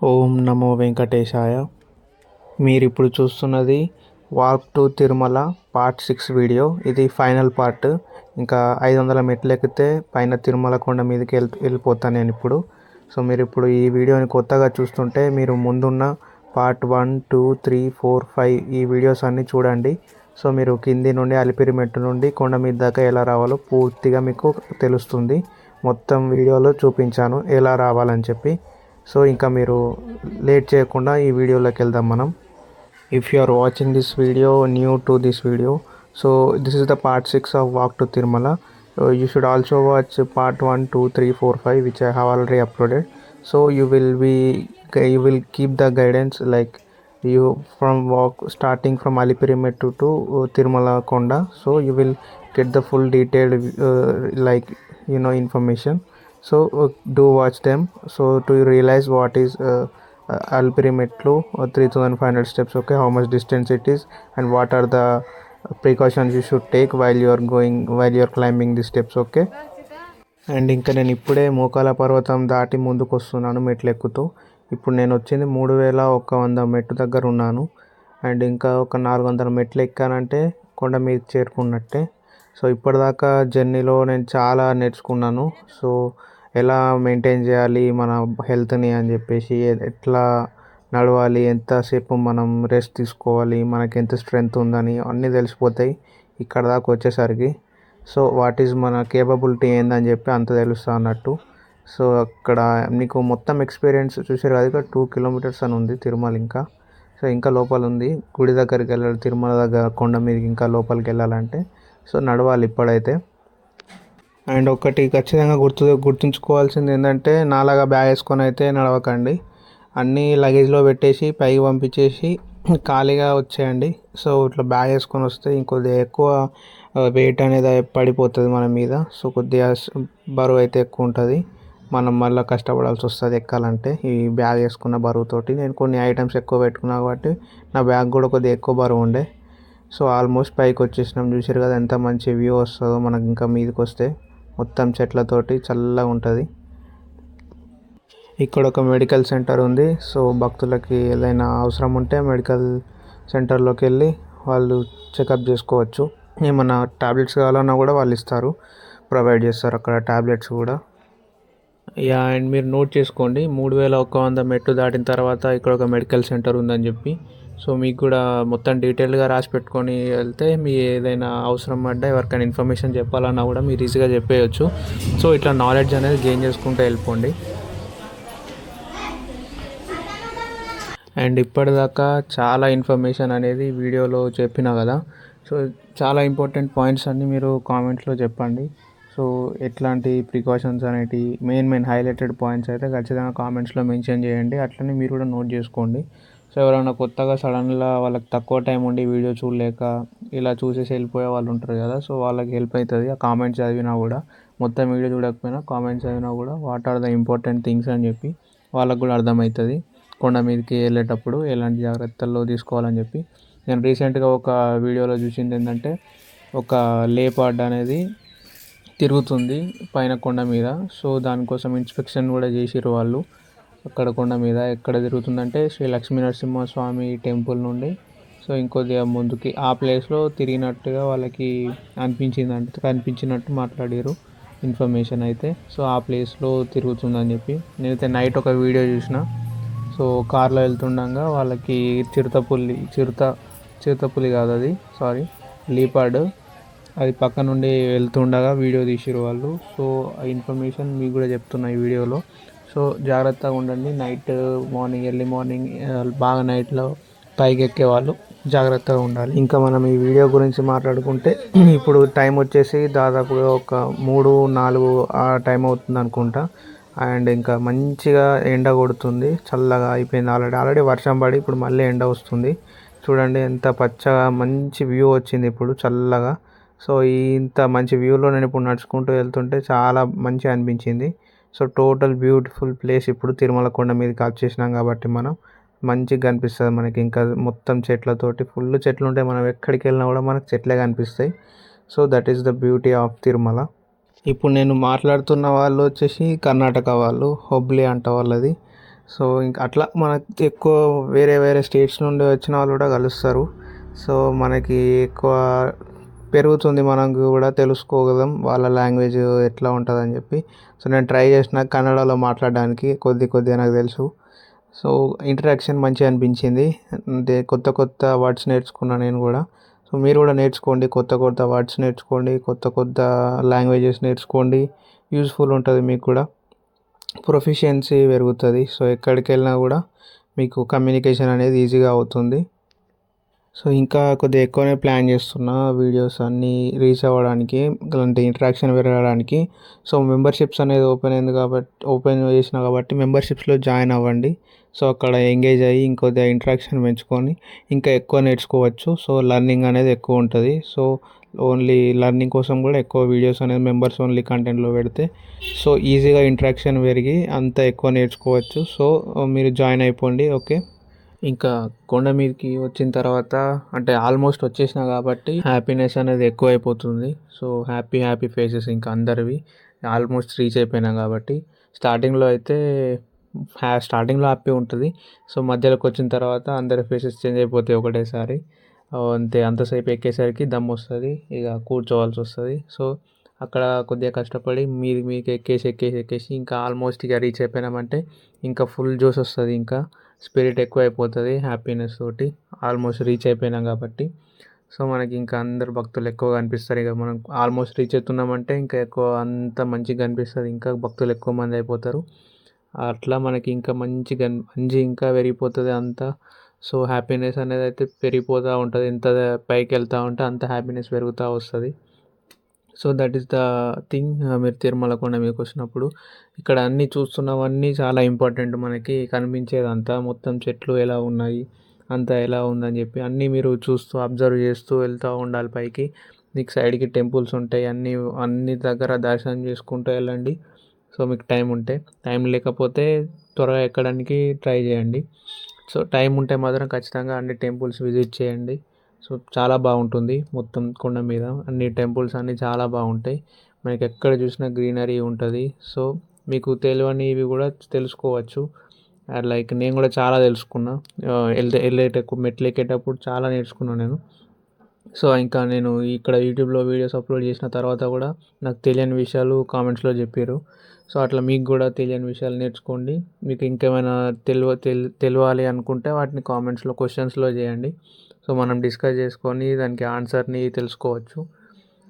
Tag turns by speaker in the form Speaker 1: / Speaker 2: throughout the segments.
Speaker 1: ఓం నమో వెంకటేశాయ. మీరిప్పుడు చూస్తున్నది walk to Tirumala part 6 video. ఇది ఫైనల్ పార్ట్. ఇంకా 500 మెట్లు ఎక్కితే పైన తిరుమల కొండ మీదకి వెళ్ళిపోతాను నేను ఇప్పుడు. సో మీరు ఇప్పుడు ఈ వీడియోని కొత్తగా చూస్తుంటే మీరు ముందున్న పార్ట్ 1, 2, 3, 4, 5 ఈ వీడియోస్ అన్నీ చూడండి. సో మీరు కింది నుండి అలిపిరి మెట్టు నుండి కొండ మీద దాకా ఎలా రావాలో పూర్తిగా మీకు తెలుస్తుంది. మొత్తం వీడియోలో చూపించాను ఎలా రావాలని చెప్పి. సో ఇంకా మీరు లేట్ చేయకుండా ఈ వీడియోలోకి వెళ్దాం మనం. If you are watching this video new to this video, so this is the part 6 of walk to Tirumala. You should also watch part 1, 2, 3, 4, 5 which I have already uploaded. So you will keep the guidance like you from walk starting from Alipiri Mettu to Tirumala Konda. So you will get the full detailed information. So do watch them so to realize what is Alipiri Mettu 3500 steps, okay, how much distance it is and what are the precautions you should take while you are climbing the steps, okay. And ఇంకా నేను ఇప్పుడే మోకాల పర్వతం దాటి ముందుకు వస్తున్నాను మెట్లు ఎక్కుతూ. ఇప్పుడు నేను వచ్చింది 3100 మెట్టు దగ్గర ఉన్నాను. అండ్ ఇంకా ఒక 400 మెట్లు ఎక్కానంటే కొండ మీద చేరుకున్నట్టే. సో ఇప్పటిదాకా జర్నీలో నేను చాలా నేర్చుకున్నాను. సో ఎలా మెయింటైన్ చేయాలి మన హెల్త్ని అని చెప్పేసి, ఎట్లా నడవాలి, ఎంతసేపు మనం రెస్ట్ తీసుకోవాలి, మనకి ఎంత స్ట్రెంగ్త్ ఉందని అన్నీ తెలిసిపోతాయి ఇక్కడ దాకా వచ్చేసరికి. సో వాట్ ఈజ్ మన కేపబిలిటీ ఏందని చెప్పి అంత తెలుస్తా అన్నట్టు. సో అక్కడ మీకు మొత్తం ఎక్స్పీరియన్స్ చూసారు కదా. ఇక్కడ 2 కిలోమీటర్స్ అని ఉంది తిరుమల. ఇంకా లోపల ఉంది. గుడి దగ్గరికి వెళ్ళాలి, తిరుమల దగ్గర కొండ మీదకి ఇంకా లోపలికి వెళ్ళాలంటే. సో నడవాలి ఇప్పుడైతే. అండ్ ఒకటి ఖచ్చితంగా గుర్తుంచుకోవాల్సింది ఏంటంటే, నాలాగా బ్యాగ్ వేసుకొని అయితే నడవకండి. అన్నీ లగేజ్లో పెట్టేసి పైకి పంపించేసి ఖాళీగా వచ్చేయండి. సో ఇట్లా బ్యాగ్ వేసుకొని వస్తే ఇంకొద్దిగా ఎక్కువ వెయిట్ అనేది పడిపోతుంది మన మీద. సో కొద్దిగా బరువు అయితే ఎక్కువ ఉంటుంది. మనం మళ్ళీ కష్టపడాల్సి వస్తుంది ఎక్కాలంటే ఈ బ్యాగ్ వేసుకున్న బరువుతోటి. నేను కొన్ని ఐటమ్స్ ఎక్కువ పెట్టుకున్నా కాబట్టి నా బ్యాగ్ కూడా కొద్దిగా ఎక్కువ బరువు ఉండే. సో ఆల్మోస్ట్ పైకి వచ్చేసినాం. చూసారు కదా ఎంత మంచి వ్యూ వస్తుందో మనకి ఇంకా మీదకి వస్తే. మొత్తం చెట్లతోటి చల్లగా ఉంటుంది. ఇక్కడ ఒక మెడికల్ సెంటర్ ఉంది. సో భక్తులకి ఏదైనా అవసరం ఉంటే మెడికల్ సెంటర్లోకి వెళ్ళి వాళ్ళు చెకప్ చేసుకోవచ్చు. ఏమన్నా టాబ్లెట్స్ కావాలన్నా కూడా వాళ్ళు ఇస్తారు, ప్రొవైడ్ చేస్తారు అక్కడ టాబ్లెట్స్ కూడా. అండ్ మీరు నోట్ చేసుకోండి, 3100 మెట్లు దాటిన తర్వాత ఇక్కడ ఒక మెడికల్ సెంటర్ ఉందని చెప్పి. సో మీకు కూడా మొత్తం డీటెయిల్గా రాసి పెట్టుకొని వెళ్తే మీ ఏదైనా అవసరం పడ్డా ఎవరికైనా ఇన్ఫర్మేషన్ చెప్పాలన్నా కూడా మీరు ఈజీగా చెప్పేయచ్చు. సో ఇట్లా నాలెడ్జ్ అనేది గెయిన్ చేసుకుంటూ వెళ్ళిపోండి. అండ్ ఇప్పటిదాకా చాలా ఇన్ఫర్మేషన్ అనేది వీడియోలో చెప్పినా కదా. సో చాలా ఇంపార్టెంట్ పాయింట్స్ అన్నీ మీరు కామెంట్స్లో చెప్పండి. సో ఎట్లాంటి ప్రికాషన్స్ అనేవి మెయిన్ హైలైటెడ్ పాయింట్స్ అయితే ఖచ్చితంగా కామెంట్స్లో మెన్షన్ చేయండి. అట్లనే మీరు కూడా నోట్ చేసుకోండి. సో ఎవరైనా కొత్తగా సడన్గా వాళ్ళకి తక్కువ టైం ఉండి వీడియో చూడలేక ఇలా చూసేసి వెళ్ళిపోయే వాళ్ళు ఉంటారు కదా. సో వాళ్ళకి హెల్ప్ అవుతుంది ఆ కామెంట్స్ చదివినా కూడా. మొత్తం వీడియో చూడకపోయినా కామెంట్స్ చదివినా కూడా what are the important things అని చెప్పి వాళ్ళకు కూడా అర్థమవుతుంది. కొండ మీదకి వెళ్ళేటప్పుడు ఎలాంటి జాగ్రత్తలు తీసుకోవాలని చెప్పి. నేను రీసెంట్గా ఒక వీడియోలో చూసింది ఏంటంటే, ఒక లేపార్డ్ అనేది తిరుగుతుంది పైన కొండ మీద. సో దానికోసం ఇన్స్పెక్షన్ కూడా చేసిర్రు వాళ్ళు అక్కడ కొండ మీద. ఎక్కడ తిరుగుతుందంటే శ్రీ లక్ష్మీ నరసింహస్వామి టెంపుల్ నుండి సో ఇంకొద్దిగా ముందుకి ఆ ప్లేస్లో తిరిగినట్టుగా వాళ్ళకి కనిపించినట్టు మాట్లాడారు ఇన్ఫర్మేషన్ అయితే. సో ఆ ప్లేస్లో తిరుగుతుందని చెప్పి నేనైతే నైట్ ఒక వీడియో చూసిన. సో కార్లో వెళ్తుండగా వాళ్ళకి చిరుతపులి కాదు అది, సారీ, లీపార్డ్, అది పక్క నుండి వెళ్తుండగా వీడియో తీసిరు వాళ్ళు. సో ఆ ఇన్ఫర్మేషన్ మీకు కూడా చెప్తున్నా ఈ వీడియోలో. సో జాగ్రత్తగా ఉండండి. ఎర్లీ మార్నింగ్ బాగా నైట్లో పైకి ఎక్కేవాళ్ళు జాగ్రత్తగా ఉండాలి. ఇంకా మనం ఈ వీడియో గురించి మాట్లాడుకుంటే ఇప్పుడు టైం వచ్చేసి దాదాపుగా ఒక 3-4 ఆ టైం అవుతుంది అనుకుంటా. అండ్ ఇంకా మంచిగా ఎండ కొడుతుంది, చల్లగా అయిపోయింది. ఆల్రెడీ వర్షం పడి ఇప్పుడు మళ్ళీ ఎండ వస్తుంది. చూడండి ఎంత పచ్చగా మంచి వ్యూ వచ్చింది ఇప్పుడు చల్లగా. సో ఇంత మంచి వ్యూలో నేను ఇప్పుడు నడుచుకుంటూ వెళ్తుంటే చాలా మంచిగా అనిపించింది. So total beautiful place. ఇప్పుడు తిరుమల కొండ మీదకి వచ్చేసినాం కాబట్టి మనం మంచిగా కనిపిస్తుంది మనకి. ఇంకా మొత్తం చెట్లతోటి ఫుల్ చెట్లు ఉంటాయి. మనం ఎక్కడికి వెళ్ళినా కూడా మనకు చెట్లే కనిపిస్తాయి. So that is the beauty of Tirumala. ఇప్పుడు నేను మాట్లాడుతున్న వాళ్ళు వచ్చేసి కర్ణాటక వాళ్ళు, హుబ్లీ అంట వాళ్ళది. సో ఇంకా అట్లా మనకి ఎక్కువ వేరే వేరే స్టేట్స్ నుండి వచ్చిన వాళ్ళు కూడా కలుస్తారు. సో మనకి ఎక్కువ పెరుగుతుంది, మనకు కూడా తెలుసుకోగలం వాళ్ళ లాంగ్వేజ్ ఎట్లా ఉంటుందని చెప్పి. సో నేను ట్రై చేసిన కన్నడలో మాట్లాడడానికి, కొద్దిగా నాకు తెలుసు. సో ఇంటరాక్షన్ మంచిగా అనిపించింది, అంటే కొత్త కొత్త వర్డ్స్ నేర్చుకున్నాను నేను కూడా. సో మీరు కూడా నేర్చుకోండి, కొత్త కొత్త వర్డ్స్ నేర్చుకోండి, కొత్త కొత్త లాంగ్వేజెస్ నేర్చుకోండి. యూస్ఫుల్ ఉంటుంది మీకు కూడా, ప్రొఫిషియన్సీ పెరుగుతుంది. సో ఎక్కడికి వెళ్ళినా కూడా మీకు కమ్యూనికేషన్ అనేది ఈజీగా అవుతుంది. సో ఇంకా కొద్దిగా ఎక్కువనే ప్లాన్ చేస్తున్నా వీడియోస్ అన్నీ రీచ్ అవ్వడానికి, ఇలాంటి ఇంటరాక్షన్ పెరగడానికి. సో మెంబర్షిప్స్ అనేది ఓపెన్ చేసిన కాబట్టి మెంబర్షిప్స్లో జాయిన్ అవ్వండి. సో అక్కడ ఎంగేజ్ అయ్యి ఇంకొద్దిగా ఇంటరాక్షన్ పెంచుకొని ఇంకా ఎక్కువ నేర్చుకోవచ్చు. సో లెర్నింగ్ అనేది ఎక్కువ ఉంటుంది. సో ఓన్లీ లెర్నింగ్ కోసం కూడా ఎక్కువ వీడియోస్ అనేది మెంబర్స్ ఓన్లీ కంటెంట్లో పెడితే సో ఈజీగా ఇంటరాక్షన్ పెరిగి అంత ఎక్కువ నేర్చుకోవచ్చు. సో మీరు జాయిన్ అయిపోండి. ఓకే, ఇంకా కొండ మీదకి వచ్చిన తర్వాత అంటే ఆల్మోస్ట్ వచ్చేసిన కాబట్టి హ్యాపీనెస్ అనేది ఎక్కువైపోతుంది. సో హ్యాపీ ఫేసెస్ ఇంకా అందరివి, ఆల్మోస్ట్ రీచ్ అయిపోయినాం కాబట్టి. స్టార్టింగ్లో అయితే స్టార్టింగ్లో హ్యాపీ ఉంటుంది. సో మధ్యలోకి వచ్చిన తర్వాత అందరి ఫేసెస్ చేంజ్ అయిపోతాయి ఒకటేసారి. అంతే, అంతసేపు ఎక్కేసరికి దమ్ వస్తుంది, ఇక కూర్చోవాల్సి వస్తుంది. సో అక్కడ కొద్దిగా కష్టపడి మీకు ఎక్కేసి ఇంకా ఆల్మోస్ట్ ఇక రీచ్ అయిపోయినామంటే ఇంకా ఫుల్ జోష్ వస్తుంది, ఇంకా స్పిరిట్ ఎక్కువ అయిపోతుంది హ్యాపీనెస్ తోటి. ఆల్మోస్ట్ రీచ్ అయిపోయినాం కాబట్టి. సో మనకి ఇంకా అందరు భక్తులు ఎక్కువగా కనిపిస్తారు. ఇక మనం ఆల్మోస్ట్ రీచ్ అవుతున్నామంటే ఇంకా ఎక్కువ అంత మంచిగా కనిపిస్తుంది, ఇంకా భక్తులు ఎక్కువ మంది అయిపోతారు. అట్లా మనకి ఇంకా మంచి ఇంకా పెరిగిపోతుంది అంతా. సో హ్యాపీనెస్ అనేది అయితే పెరిగిపోతూ ఉంటుంది, ఎంత పైకి వెళ్తూ ఉంటే అంత హ్యాపీనెస్ పెరుగుతూ వస్తుంది. So that is the thing. మీరు తిరుమల కొండ మీదకి వచ్చినప్పుడు ఇక్కడ అన్నీ చూస్తున్నవన్నీ చాలా ఇంపార్టెంట్, మనకి కనిపించేదంతా మొత్తం చెట్లు ఎలా ఉన్నాయి, అంతా ఎలా ఉందని చెప్పి అన్నీ మీరు చూస్తూ అబ్జర్వ్ చేస్తూ వెళ్తూ ఉండాలి పైకి. మీకు సైడ్కి టెంపుల్స్ ఉంటాయి, అన్ని దగ్గర దర్శనం చేసుకుంటూ వెళ్ళండి. సో మీకు టైం ఉంటే, టైం లేకపోతే త్వరగా ఎక్కడానికి ట్రై చేయండి. సో టైం ఉంటే మాత్రం ఖచ్చితంగా అన్ని టెంపుల్స్ విజిట్ చేయండి. సో చాలా బాగుంటుంది మొత్తం కొండ మీద, అన్ని టెంపుల్స్ అన్నీ చాలా బాగుంటాయి. మనకి ఎక్కడ చూసినా గ్రీనరీ ఉంటుంది. సో మీకు తెలియనివి కూడా తెలుసుకోవచ్చు. లైక్ నేను కూడా చాలా తెలుసుకున్నా, మెట్లు ఎక్కేటప్పుడు చాలా నేర్చుకున్నాను నేను. సో ఇంకా నేను ఇక్కడ యూట్యూబ్లో వీడియోస్ అప్లోడ్ చేసిన తర్వాత కూడా నాకు తెలియని విషయాలు కామెంట్స్లో చెప్పారు. సో అట్లా మీకు కూడా తెలియని విషయాలు నేర్చుకోండి. మీకు ఇంకేమైనా తెలియాలి అనుకుంటే వాటిని కామెంట్స్లో క్వశ్చన్స్లో చేయండి. సో మనం డిస్కస్ చేసుకొని దానికి ఆన్సర్ని తెలుసుకోవచ్చు.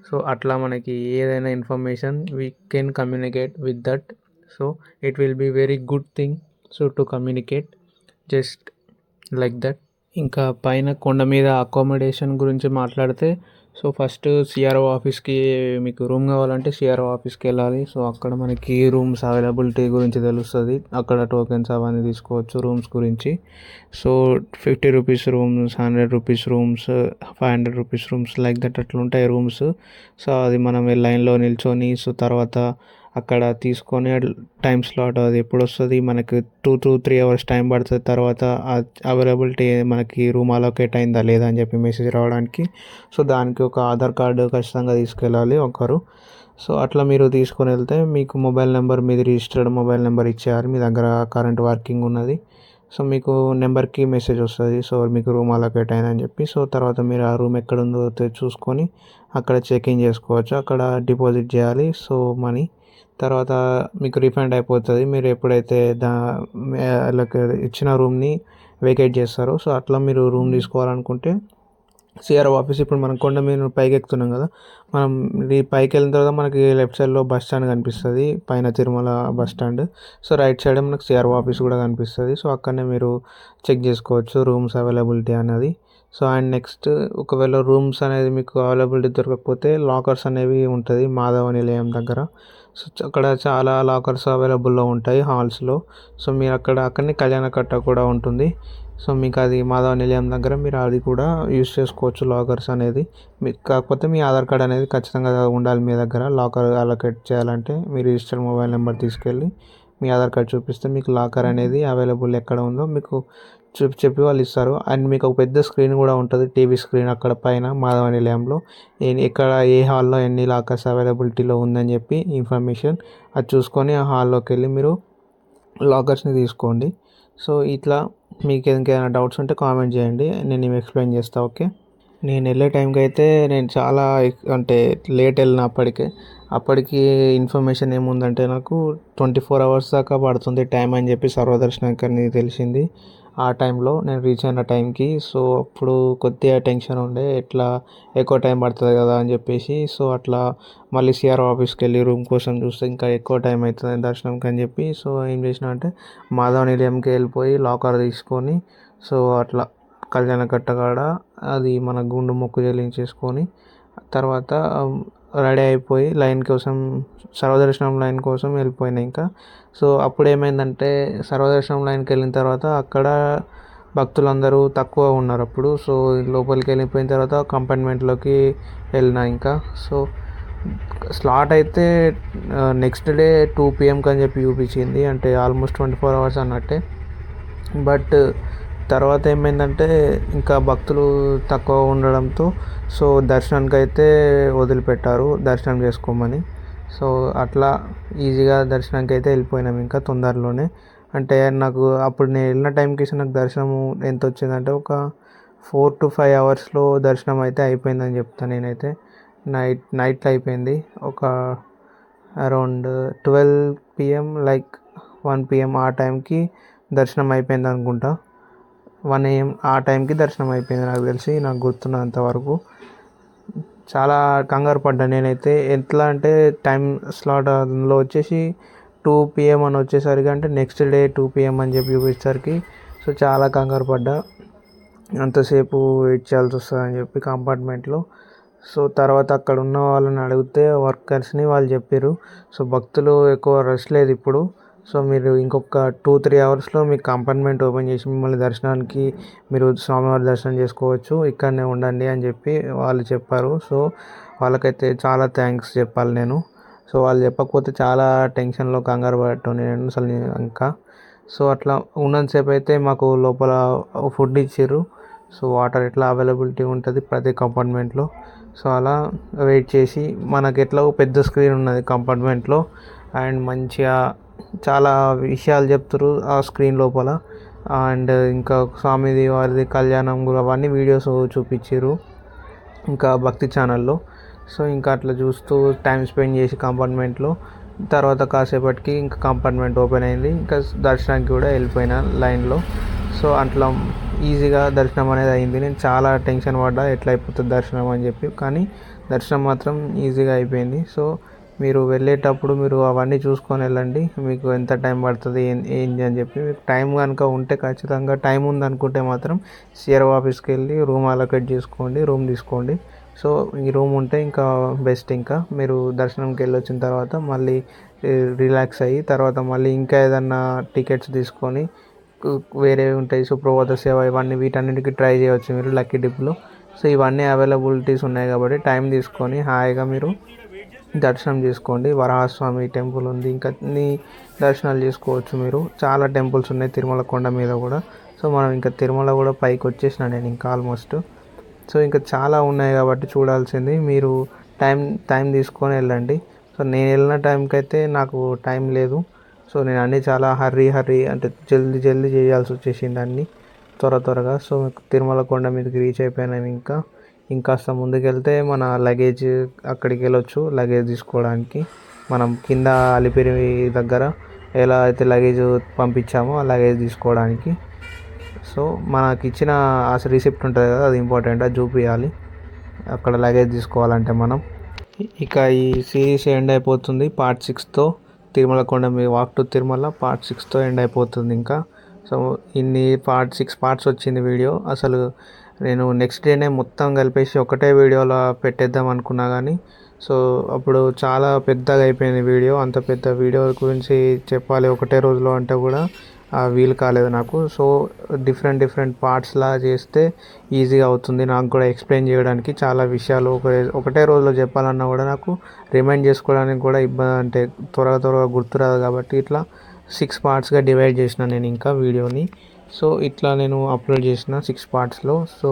Speaker 1: సో అట్లా మనకి ఏదైనా information we can communicate with that. So it will be very good thing so to communicate just like that. ఇంకా పైన కొండ మీద అకామిడేషన్ గురించి మాట్లాడితే, సో ఫస్ట్ సిఆర్ఓ ఆఫీస్కి మీకు రూమ్ కావాలంటే సిఆర్ఓ ఆఫీస్కి వెళ్ళాలి. సో అక్కడ మనకి రూమ్స్ అవైలబిలిటీ గురించి తెలుస్తుంది, అక్కడ టోకెన్స్ అవన్నీ తీసుకోవచ్చు రూమ్స్ గురించి. So 50 rupees rooms, 100 rupees rooms, 500 rupees rooms like that అట్లా ఉంటాయి రూమ్స్. సో అది మనం లైన్లో నిల్చొని సో తర్వాత అక్కడ తీసుకొని టైం స్లాట్ అది ఎప్పుడు వస్తుంది మనకి 2 to 3 hours టైం పడుతుంది. తర్వాత అవైలబిలిటీ మనకి రూమ్ అలొకేట్ అయిందా లేదా అని చెప్పి మెసేజ్ రావడానికి. సో దానికి ఒక ఆధార్ కార్డు ఖచ్చితంగా తీసుకెళ్ళాలి ఒకరు. సో అట్లా మీరు తీసుకొని వెళ్తే మీకు మొబైల్ నెంబర్, మీది రిజిస్టర్డ్ మొబైల్ నెంబర్ ఇచ్చేయాలి, మీ దగ్గర కరెంట్ వర్కింగ్ ఉన్నది. సో మీకు నెంబర్కి మెసేజ్ వస్తుంది, సో మీకు రూమ్ అలొకేట్ అయిందని చెప్పి. సో తర్వాత మీరు ఆ రూమ్ ఎక్కడ ఉందో చూసుకొని అక్కడ చెక్-ఇన్ చేసుకోవచ్చు, అక్కడ డిపాజిట్ చేయాలి సో మనీ. తర్వాత మీకు రిఫండ్ అయిపోతుంది మీరు ఎప్పుడైతే ఇచ్చిన రూమ్ని వేకేట్ చేస్తారో. సో అట్లా మీరు రూమ్ తీసుకోవాలనుకుంటే సిఆర్ఓ ఆఫీస్, ఇప్పుడు మనం కొండ మీద పైకి ఎక్కుతున్నాం కదా, మనం ఈ పైకి వెళ్ళిన తర్వాత మనకి లెఫ్ట్ సైడ్లో బస్ స్టాండ్ కనిపిస్తుంది, పైన Tirumala bus stand. So right side మనకు సిఆర్ఓ ఆఫీస్ కూడా కనిపిస్తుంది. సో అక్కడనే మీరు చెక్ చేసుకోవచ్చు రూమ్స్ అవైలబిలిటీ అనేది. సో అండ్ నెక్స్ట్, ఒకవేళ రూమ్స్ అనేది మీకు అవైలబిలిటీ దొరకకపోతే లాకర్స్ అనేవి ఉంటుంది మాధవ నిలయం దగ్గర. సో అక్కడ చాలా లాకర్స్ అవైలబుల్లో ఉంటాయి హాల్స్లో. సో మీరు అక్కడనే కళ్యాణకట్ట కూడా ఉంటుంది. సో మీకు అది మాధవ నిలయం దగ్గర మీరు అది కూడా యూస్ చేసుకోవచ్చు లాకర్స్ అనేది. మీకు కాకపోతే మీ ఆధార్ కార్డ్ అనేది ఖచ్చితంగా ఉండాలి మీ దగ్గర. లాకర్ అలొకేట్ చేయాలంటే మీ రిజిస్టర్డ్ మొబైల్ నెంబర్ తీసుకెళ్ళి మీ ఆధార్ కార్డ్ చూపిస్తే మీకు లాకర్ అనేది అవైలబుల్ ఎక్కడ ఉందో మీకు చెప్పి వాళ్ళు ఇస్తారు. అండ్ మీకు ఒక పెద్ద స్క్రీన్ కూడా ఉంటుంది, టీవీ స్క్రీన్ అక్కడ పైన మాధవ నిలయంలో ఎక్కడ ఏ హాల్లో ఎన్ని లాకర్స్ అవైలబిలిటీలో ఉందని చెప్పి ఇన్ఫర్మేషన్ అది చూసుకొని ఆ హాల్లోకి వెళ్ళి మీరు లాకర్స్ని తీసుకోండి. సో ఇట్లా మీకు ఇంకేమైనా డౌట్స్ ఉంటే కామెంట్ చేయండి, నేను ఇవి ఎక్స్ప్లెయిన్ చేస్తాను. ఓకే, నేను వెళ్ళే టైంకి అయితే నేను చాలా అంటే లేట్ వెళ్ళిన అప్పటికి ఇన్ఫర్మేషన్ ఏముందంటే నాకు 24 అవర్స్ దాకా పడుతుంది టైం అని చెప్పి సర్వదర్శనంకి అని తెలిసింది ఆ టైంలో నేను రీచ్ అయిన టైంకి. సో అప్పుడు కొద్దిగా టెన్షన్ ఉండే, ఎట్లా ఎక్కువ టైం పడుతుంది కదా అని చెప్పేసి. సో అట్లా మళ్ళీ సిఆర్ఓ ఆఫీస్కి వెళ్ళి రూమ్ కోసం చూస్తే ఇంకా ఎక్కువ టైం అవుతుంది దర్శనంకి అని చెప్పి, సో ఏం చేసిన అంటే మాధవ నిలయంకి వెళ్ళిపోయి లాకర్ తీసుకొని, సో అట్లా కళ్యాణకట్ట కాడ అది మన గుండు మొక్కు చెల్లించేసుకొని తర్వాత రెడీ అయిపోయి లైన్ కోసం, సర్వదర్శనం లైన్ కోసం వెళ్ళిపోయినా ఇంకా. సో అప్పుడు ఏమైందంటే సర్వదర్శనం లైన్కి వెళ్ళిన తర్వాత అక్కడ భక్తులందరూ తక్కువ ఉన్నారు అప్పుడు. సో లోపలికి వెళ్ళిపోయిన తర్వాత కంపార్ట్మెంట్లోకి వెళ్ళినా ఇంకా. సో స్లాట్ అయితే నెక్స్ట్ డే 2 PM అని చెప్పి చూపించింది, అంటే ఆల్మోస్ట్ 24 అవర్స్ అన్నట్టే. బట్ తర్వాత ఏమైందంటే ఇంకా భక్తులు తక్కువ ఉండడంతో సో దర్శనానికి అయితే వదిలిపెట్టారు దర్శనం చేసుకోమని. సో అట్లా ఈజీగా దర్శనానికి అయితే వెళ్ళిపోయినాం ఇంకా తొందరలోనే. అంటే నాకు అప్పుడు నేను వెళ్ళిన టైంకి నాకు దర్శనం ఎంత వచ్చిందంటే ఒక 4 to 5 అవర్స్లో దర్శనం అయితే అయిపోయిందని చెప్తాను నేనైతే. నైట్లో అయిపోయింది, ఒక అరౌండ్ 12 PM, లైక్ 1 PM ఆ టైంకి దర్శనం అయిపోయింది అనుకుంటా. 1 AM ఆ టైంకి దర్శనం అయిపోయింది నాకు తెలిసి, నాకు గుర్తున్నంత వరకు. చాలా కంగారు పడ్డాను నేనైతే. ఎట్లా అంటే టైం స్లాట్ అందులో వచ్చేసి 2 PM అని వచ్చేసరికి, అంటే నెక్స్ట్ డే 2 PM అని చెప్పి చూపించేసరికి సో చాలా కంగారు పడ్డా, అంతసేపు వెయిట్ చేయాల్సి వస్తుందని చెప్పి కంపార్ట్మెంట్లో. సో తర్వాత అక్కడ ఉన్న వాళ్ళని అడిగితే వర్కర్స్ని, వాళ్ళు చెప్పారు సో భక్తులు ఎక్కువ రష్ లేదు ఇప్పుడు, సో మీరు ఇంకొక 2-3 అవర్స్లో మీ కంపార్ట్మెంట్ ఓపెన్ చేసి మిమ్మల్ని దర్శనానికి మీరు స్వామివారి దర్శనం చేసుకోవచ్చు, ఇక్కడనే ఉండండి అని చెప్పి వాళ్ళు చెప్పారు. సో వాళ్ళకైతే చాలా థ్యాంక్స్ చెప్పాలి నేను. సో వాళ్ళు చెప్పకపోతే చాలా టెన్షన్లో కంగారు పడేటోని నేను అసలు ఇంకా. సో అట్లా ఉన్నంతసేపు అయితే మాకు లోపల ఫుడ్ ఇచ్చారు. సో వాటర్ ఎట్లా అవైలబిలిటీ ఉంటుంది ప్రతి కంపార్ట్మెంట్లో. సో అలా వెయిట్ చేసి, మనకి ఎట్లా పెద్ద స్క్రీన్ ఉన్నది కంపార్ట్మెంట్లో అండ్ మంచిగా చాలా విషయాలు చెప్తారు ఆ స్క్రీన్ లోపల. అండ్ ఇంకా స్వామిది వారిది కళ్యాణం కూడా అవన్నీ వీడియోస్ చూపించారు ఇంకా భక్తి ఛానల్లో. సో ఇంకా అట్లా చూస్తూ టైం స్పెండ్ చేసి కంపార్ట్మెంట్లో తర్వాత కాసేపటికి ఇంకా కంపార్ట్మెంట్ ఓపెన్ అయింది, ఇంకా దర్శనానికి కూడా వెళ్ళిపోయినా లైన్లో. సో అట్లా ఈజీగా దర్శనం అనేది అయింది. నేను చాలా టెన్షన్ పడ్డా ఎట్లా అయిపోతుంది దర్శనం అని చెప్పి, కానీ దర్శనం మాత్రం ఈజీగా అయిపోయింది. సో మీరు వెళ్ళేటప్పుడు మీరు అవన్నీ చూసుకొని వెళ్ళండి, మీకు ఎంత టైం పడుతుంది ఏంటి అని చెప్పి. మీకు టైం కనుక ఉంటే ఖచ్చితంగా, టైం ఉందనుకుంటే మాత్రం సిఆర్ఓ ఆఫీస్కి వెళ్ళి రూమ్ అలొకేట్ చేసుకోండి, రూమ్ తీసుకోండి. సో ఈ రూమ్ ఉంటే ఇంకా బెస్ట్. ఇంకా మీరు దర్శనంకి వెళ్ళి వచ్చిన తర్వాత మళ్ళీ రిలాక్స్ అయ్యి తర్వాత మళ్ళీ ఇంకా ఏదన్నా టికెట్స్ తీసుకొని వేరేవి ఉంటాయి సుప్రభాత సేవ, ఇవన్నీ వీటన్నిటికీ ట్రై చేయవచ్చు మీరు లక్కీ డిప్లో. సో ఇవన్నీ అవైలబిలిటీస్ ఉన్నాయి కాబట్టి టైం తీసుకొని హాయిగా మీరు దర్శనం చేసుకోండి. వరాహస్వామి టెంపుల్ ఉంది, ఇంకా అన్ని దర్శనాలు చేసుకోవచ్చు మీరు. చాలా టెంపుల్స్ ఉన్నాయి తిరుమల కొండ మీద కూడా. సో మనం ఇంకా తిరుమల కూడా పైకి వచ్చేసిన నేను ఇంకా ఆల్మోస్ట్. సో ఇంకా చాలా ఉన్నాయి కాబట్టి చూడాల్సింది, మీరు టైం తీసుకొని వెళ్ళండి. సో నేను వెళ్ళిన టైంకి అయితే నాకు టైం లేదు. సో నేను అన్నీ చాలా హర్రీ అంటే జల్దీ చేయాల్సి వచ్చేసింది అన్నీ త్వరగా. సో తిరుమల కొండ మీదకి రీచ్ అయిపోయినాము. ఇంకాస్త ముందుకెళ్తే మన లగేజ్ అక్కడికి వెళ్ళొచ్చు లగేజ్ తీసుకోవడానికి. మనం కింద అలిపిరి దగ్గర ఎలా అయితే లగేజ్ పంపించామో ఆ లగేజ్ తీసుకోవడానికి. సో మనకి ఇచ్చిన రిసిప్ట్ ఉంటుంది కదా, అది ఇంపార్టెంట్, అది చూపించాలి అక్కడ లగేజ్ తీసుకోవాలంటే మనం. ఇక ఈ సిరీస్ ఎండ్ అయిపోతుంది పార్ట్ 6తో. తిరుమల కొండ మీద వాక్ టు తిరుమల పార్ట్ 6తో ఎండ్ అయిపోతుంది ఇంకా. సో ఇన్ని 6 పార్ట్స్ వచ్చింది వీడియో. అసలు నేను నెక్స్ట్ డేనే మొత్తం కలిపేసి ఒకటే వీడియోలో పెట్టేద్దాం అనుకున్నా కానీ సో అప్పుడు చాలా పెద్దగా అయిపోయింది వీడియో. అంత పెద్ద వీడియో గురించి చెప్పాలి ఒకటే రోజులో అంటే కూడా వీలు కాలేదు నాకు. సో డిఫరెంట్ పార్ట్స్లా చేస్తే ఈజీగా అవుతుంది నాకు కూడా ఎక్స్ప్లెయిన్ చేయడానికి. చాలా విషయాలు ఒకటే రోజులో చెప్పాలన్నా కూడా నాకు రిమైండ్ చేసుకోవడానికి కూడా ఇబ్బంది, అంటే త్వరగా గుర్తురాదు కాబట్టి ఇట్లా 6 పార్ట్స్గా డివైడ్ చేసిన నేను ఇంకా వీడియోని. సో ఇట్లా నేను అప్లోడ్ చేసిన 6 పార్ట్స్లో. So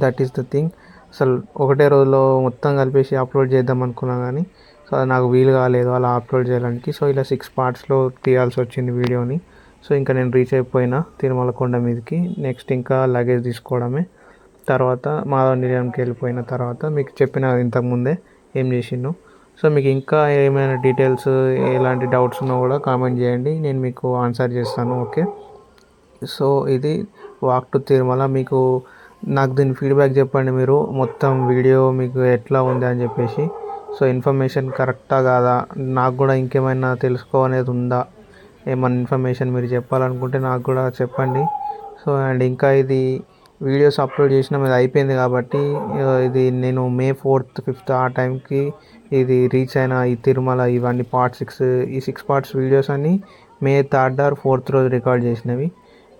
Speaker 1: that is the thing. అసలు ఒకటే రోజులో మొత్తం కలిపేసి అప్లోడ్ చేద్దాం అనుకున్నా కానీ సో అది నాకు వీలు కాలేదు అలా అప్లోడ్ చేయడానికి. సో ఇలా 6 పార్ట్స్లో తీయాల్సి వచ్చింది వీడియోని. సో ఇంకా నేను రీచ్ అయిపోయినా తిరుమల కొండ మీదకి. నెక్స్ట్ ఇంకా లగేజ్ తీసుకోవడమే. తర్వాత మాధవ నిలయంకి వెళ్ళిపోయిన తర్వాత మీకు చెప్పిన ఇంతకుముందే ఏం చేసిండు. సో మీకు ఇంకా ఏమైనా డీటెయిల్స్ ఎలాంటి డౌట్స్ ఉన్నా కూడా కామెంట్ చేయండి, నేను మీకు ఆన్సర్ చేస్తాను. ఓకే, సో ఇది వాక్ టు తిరుమల. మీకు నాకు దీని ఫీడ్బ్యాక్ చెప్పండి మీరు, మొత్తం వీడియో మీకు ఎట్లా ఉంది అని చెప్పేసి. సో ఇన్ఫర్మేషన్ కరెక్టా కాదా, నాకు కూడా ఇంకేమైనా తెలుసుకోవాలనేది ఉందా, ఏమైనా ఇన్ఫర్మేషన్ మీరు చెప్పాలనుకుంటే నాకు కూడా చెప్పండి. సో అండ్ ఇంకా ఇది వీడియోస్ అప్లోడ్ చేసిన మీద అయిపోయింది కాబట్టి ఇది నేను May 4th 5th ఆ టైంకి ఇది రీచ్ అయిన ఈ తిరుమల ఇవన్నీ పార్ట్ 6, ఈ 6 పార్ట్స్ వీడియోస్ అన్నీ May 3rd or 4th రోజు రికార్డ్ చేసినవి.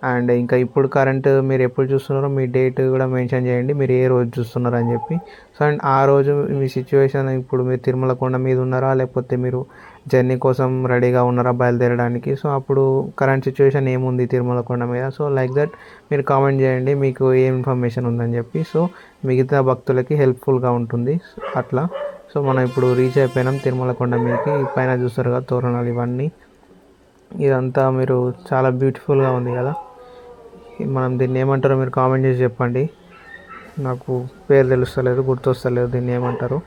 Speaker 1: అండ్ ఇంకా ఇప్పుడు కరెంట్ మీరు ఎప్పుడు చూస్తున్నారో మీ డేట్ కూడా మెన్షన్ చేయండి, మీరు ఏ రోజు చూస్తున్నారు అని చెప్పి. సో అండ్ ఆ రోజు మీ సిచ్యువేషన్, ఇప్పుడు మీరు తిరుమల కొండ మీద ఉన్నారా లేకపోతే మీరు జర్నీ కోసం రెడీగా ఉన్నారా బయలుదేరడానికి. సో అప్పుడు కరెంట్ సిచ్యువేషన్ ఏముంది తిరుమల కొండ మీద, సో లైక్ దట్ మీరు కామెంట్ చేయండి మీకు ఏ ఇన్ఫర్మేషన్ ఉందని చెప్పి. సో మిగతా భక్తులకి హెల్ప్ఫుల్గా ఉంటుంది అట్లా. సో మనం ఇప్పుడు రీచ్ అయిపోయినాం తిరుమల కొండ మీదకి. పైన చూస్తారు కదా తోరణాలు ఇవన్నీ, ఇదంతా మీరు చాలా బ్యూటిఫుల్గా ఉంది కదా. మనం దీన్ని ఏమంటారో మీరు కామెంట్ చేసి చెప్పండి, నాకు పేరు తెలుస్తలేదు, గుర్తొస్తలేదు దీన్ని ఏమంటారు.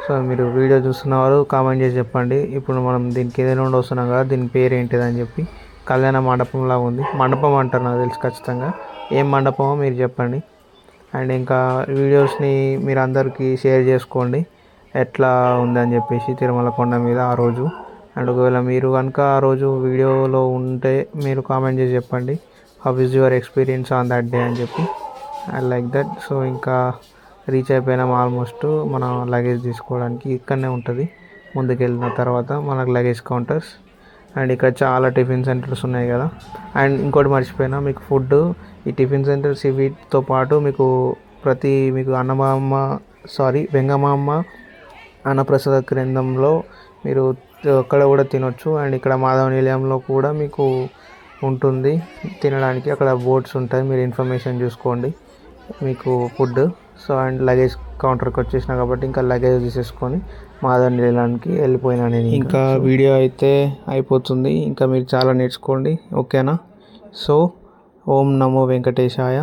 Speaker 1: సో మీరు వీడియో చూస్తున్నవారు కామెంట్ చేసి చెప్పండి. ఇప్పుడు మనం దీనికి ఏదైనా నుండి వస్తున్నాం కదా, దీని పేరు ఏంటిది అని చెప్పి. కళ్యాణ మండపంలా ఉంది, మండపం అంటారు నాకు తెలుసు ఖచ్చితంగా, ఏం మండపమో మీరు చెప్పండి. అండ్ ఇంకా వీడియోస్ని మీరు అందరికీ షేర్ చేసుకోండి ఎట్లా ఉందని చెప్పేసి తిరుమల కొండ మీద ఆ రోజు. అండ్ ఒకవేళ మీరు కనుక ఆ రోజు వీడియోలో ఉంటే మీరు కామెంట్ చేసి చెప్పండి how is your experience on that day అని చెప్పి. And like that. సో ఇంకా రీచ్ అయిపోయినాం ఆల్మోస్ట్. మన లగేజ్ తీసుకోవడానికి ఇక్కడనే ఉంటుంది, ముందుకెళ్ళిన తర్వాత మనకు లగేజ్ కౌంటర్స్. అండ్ ఇక్కడ చాలా టిఫిన్ సెంటర్స్ ఉన్నాయి కదా. అండ్ ఇంకోటి మర్చిపోయినా, మీకు ఫుడ్ ఈ టిఫిన్ సెంటర్స్ వీటితో పాటు మీకు మీకు వెంగమాంబ అన్నప్రసాద కేంద్రంలో మీరు అక్కడ కూడా తినొచ్చు. అండ్ ఇక్కడ మాధవ నిలయంలో కూడా మీకు ఉంటుంది తినడానికి, అక్కడ బోర్డ్స్ ఉంటాయి, మీరు ఇన్ఫర్మేషన్ చూసుకోండి మీకు ఫుడ్. సో అండ్ లగేజ్ కౌంటర్కి వచ్చేసిన కాబట్టి ఇంకా లగేజ్ తీసేసుకొని మాధవ నిలయానికి వెళ్ళిపోయినా నేను. ఇంకా వీడియో అయితే అయిపోతుంది, ఇంకా మీరు చాలా నేర్చుకోండి. ఓకేనా. సో ఓం నమో వెంకటేశాయ.